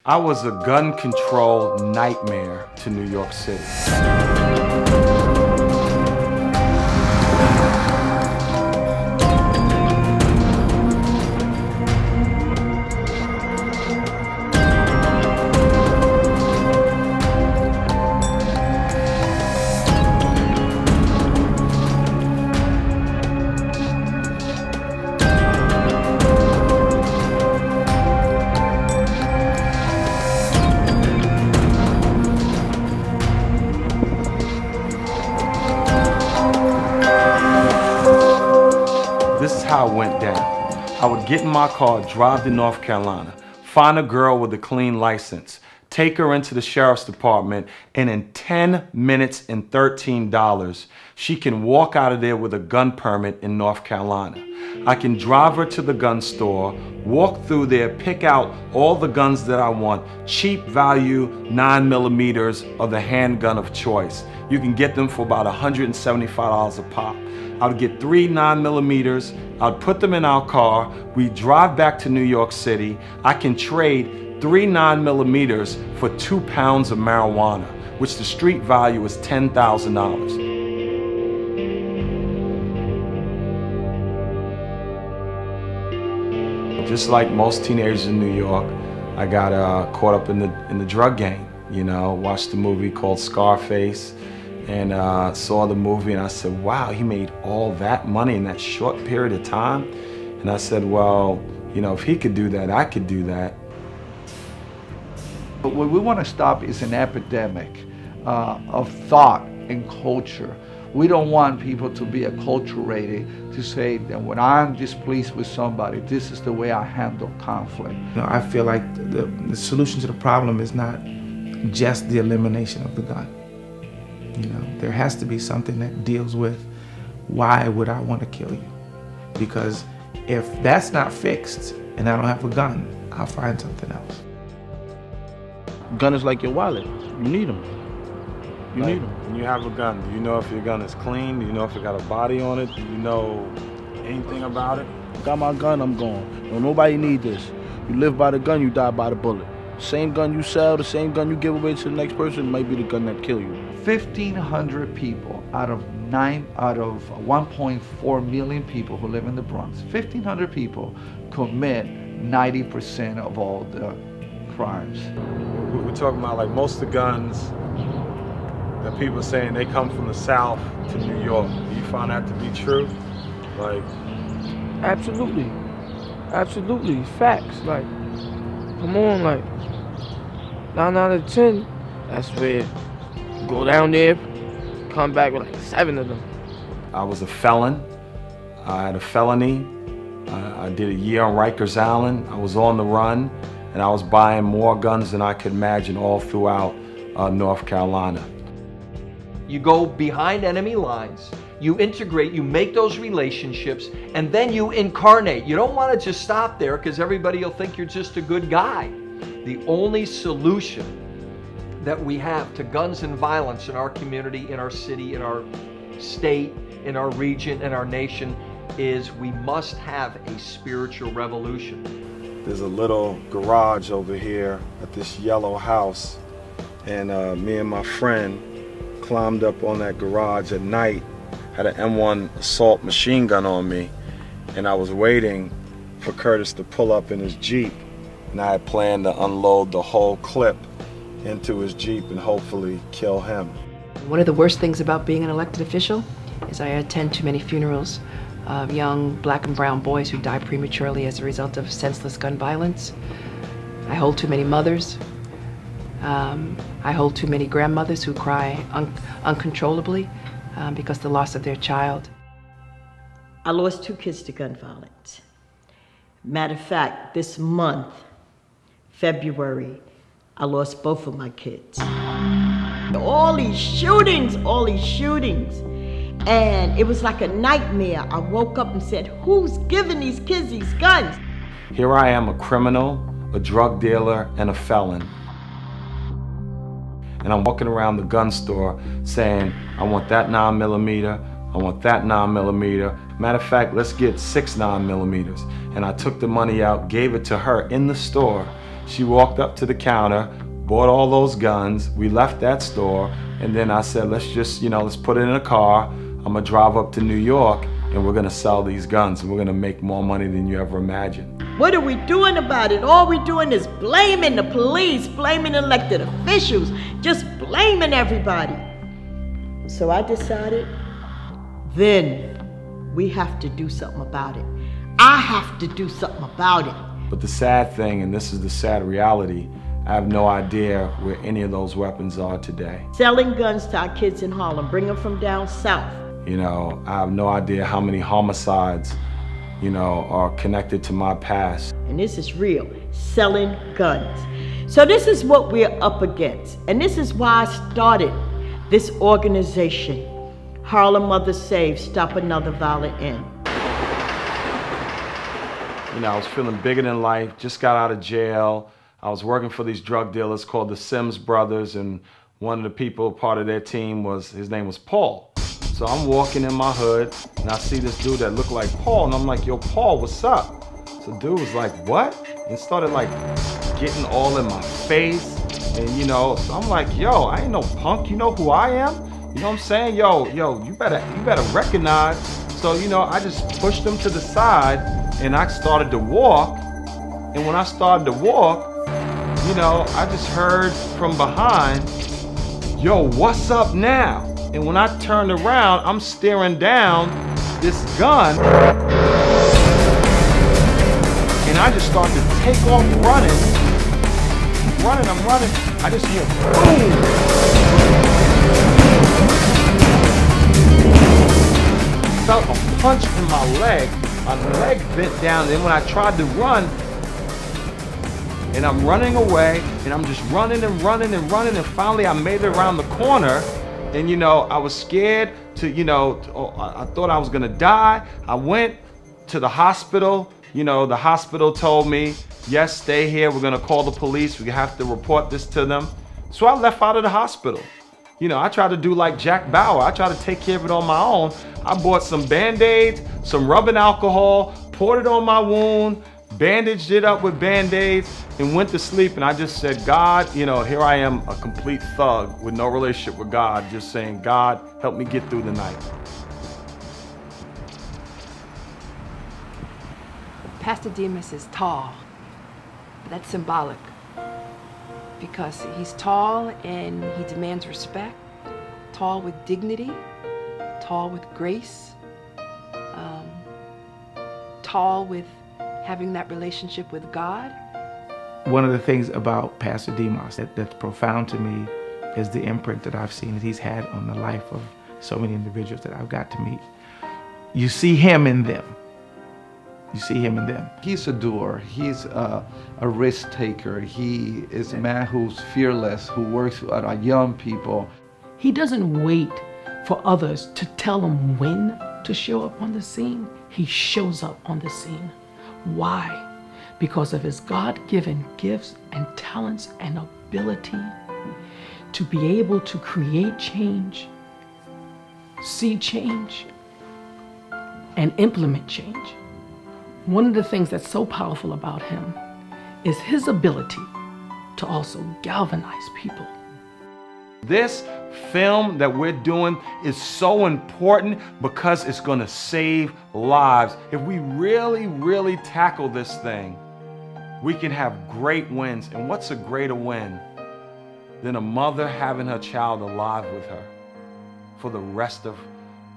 I was a gun control nightmare to New York City. This is how it went down. I would get in my car, drive to North Carolina, find a girl with a clean license, take her into the sheriff's department, and in 10 minutes and $13, she can walk out of there with a gun permit in North Carolina. I can drive her to the gun store, walk through there, pick out all the guns that I want, cheap value 9mm of the handgun of choice. You can get them for about $175 a pop. I would get 3 9mm, I'd put them in our car, we drive back to New York City. I can trade 3 9mm for 2 pounds of marijuana, which the street value is $10,000. Just like most teenagers in New York, I got caught up in the drug game. You know, watched a movie called Scarface, and saw the movie, and I said, wow, he made all that money in that short period of time. And I said, well, you know, if he could do that, I could do that. But what we want to stop is an epidemic of thought and culture. We don't want people to be acculturated to say that when I'm displeased with somebody, this is the way I handle conflict. You know, I feel like the solution to the problem is not just the elimination of the gun. You know, there has to be something that deals with why would I want to kill you? Because if that's not fixed and I don't have a gun, I'll find something else. Gun is like your wallet. You need them. You need them. When you have a gun, do you know if your gun is clean? Do you know if it got a body on it? Do you know anything about it? Got my gun, I'm gone. No, nobody need this. You live by the gun, you die by the bullet. Same gun you sell, the same gun you give away to the next person might be the gun that kill you. 1,500 people out of 1.4 million people who live in the Bronx, 1,500 people commit 90% of all the crimes. We're talking about like most of the guns that people are saying they come from the South to New York. Do you find that to be true? Like, absolutely, absolutely, facts. Like, come on, like 9 out of 10. That's where you go down there, come back with like 7 of them. I was a felon. I had a felony. I did a year on Rikers Island. I was on the run, and I was buying more guns than I could imagine all throughout North Carolina. You go behind enemy lines, you integrate, you make those relationships, and then you incarnate. You don't want to just stop there because everybody will think you're just a good guy. The only solution that we have to guns and violence in our community, in our city, in our state, in our region, in our nation is we must have a spiritual revolution. There's a little garage over here at this yellow house, and me and my friend climbed up on that garage at night, had an M1 assault machine gun on me, and I was waiting for Curtis to pull up in his Jeep, and I had planned to unload the whole clip into his Jeep and hopefully kill him. One of the worst things about being an elected official is I attend too many funerals of young black and brown boys who die prematurely as a result of senseless gun violence. I hold too many mothers. I hold too many grandmothers who cry uncontrollably because of the loss of their child. I lost 2 kids to gun violence. Matter of fact, this month, February, I lost both of my kids. All these shootings. And it was like a nightmare. I woke up and said, who's giving these kids these guns? Here I am, a criminal, a drug dealer, and a felon. And I'm walking around the gun store saying, I want that 9mm, I want that 9mm. Matter of fact, let's get 6 9mm. And I took the money out, gave it to her in the store, She walked up to the counter, bought all those guns. We left that store, and then I said, let's just, let's put it in a car. I'm gonna drive up to New York, and we're gonna sell these guns, and we're gonna make more money than you ever imagined. What are we doing about it? All we're doing is blaming the police, blaming elected officials, just blaming everybody. So I decided, then we have to do something about it. I have to do something about it. But the sad thing, and this is the sad reality, I have no idea where any of those weapons are today. Selling guns to our kids in Harlem, bring them from down south. I have no idea how many homicides, are connected to my past. And this is real, selling guns. So this is what we're up against. And this is why I started this organization, Harlem Mothers Save, Stop Another Violent End. I was feeling bigger than life, just got out of jail. I was working for these drug dealers called the Sims Brothers, and one of the people, part of their team, his name was Paul. So I'm walking in my hood, and I see this dude that looked like Paul, and I'm like, yo, Paul, what's up? So the dude was like, what? And started like getting all in my face, and so I'm like, yo, I ain't no punk, you know who I am? You know what I'm saying? Yo, you better recognize. So, I just pushed him to the side, and I started to walk, and when I started to walk, I just heard from behind, yo, what's up now? And when I turned around, I'm staring down this gun, and I just started to take off running. I'm running, I just hear boom! Felt a punch in my leg bent down, and then when I tried to run, and I'm running away, and I'm just running, and finally I made it around the corner, and I was scared to, I thought I was gonna die. I went to the hospital, the hospital told me, yes, stay here, we're gonna call the police, we have to report this to them. So I left out of the hospital. I tried to do like Jack Bauer. I tried to take care of it on my own. I bought some Band-Aids, some rubbing alcohol, poured it on my wound, bandaged it up with Band-Aids, and went to sleep. And I just said, God, here I am, a complete thug with no relationship with God, just saying, God, help me get through the night. Pastor Demas is tall. That's symbolic, because he's tall and he demands respect, tall with dignity, tall with grace, tall with having that relationship with God. One of the things about Pastor Demas that's profound to me is the imprint that I've seen that he's had on the life of so many individuals that I've got to meet. You see him in them. You see him in them. He's a doer. He's a risk taker. He is a man who's fearless, who works with our young people. He doesn't wait for others to tell him when to show up on the scene. He shows up on the scene. Why? Because of his God-given gifts and talents and ability to be able to create change, see change, and implement change. One of the things that's so powerful about him is his ability to also galvanize people. This film that we're doing is so important because it's going to save lives. If we really, really tackle this thing, we can have great wins. And what's a greater win than a mother having her child alive with her for the rest of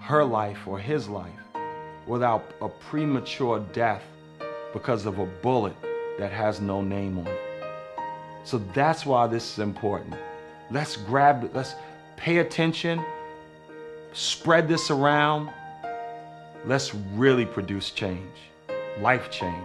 her life or his life without a premature death because of a bullet that has no name on it? So that's why this is important. Let's grab it, let's pay attention, spread this around. Let's really produce change, life change.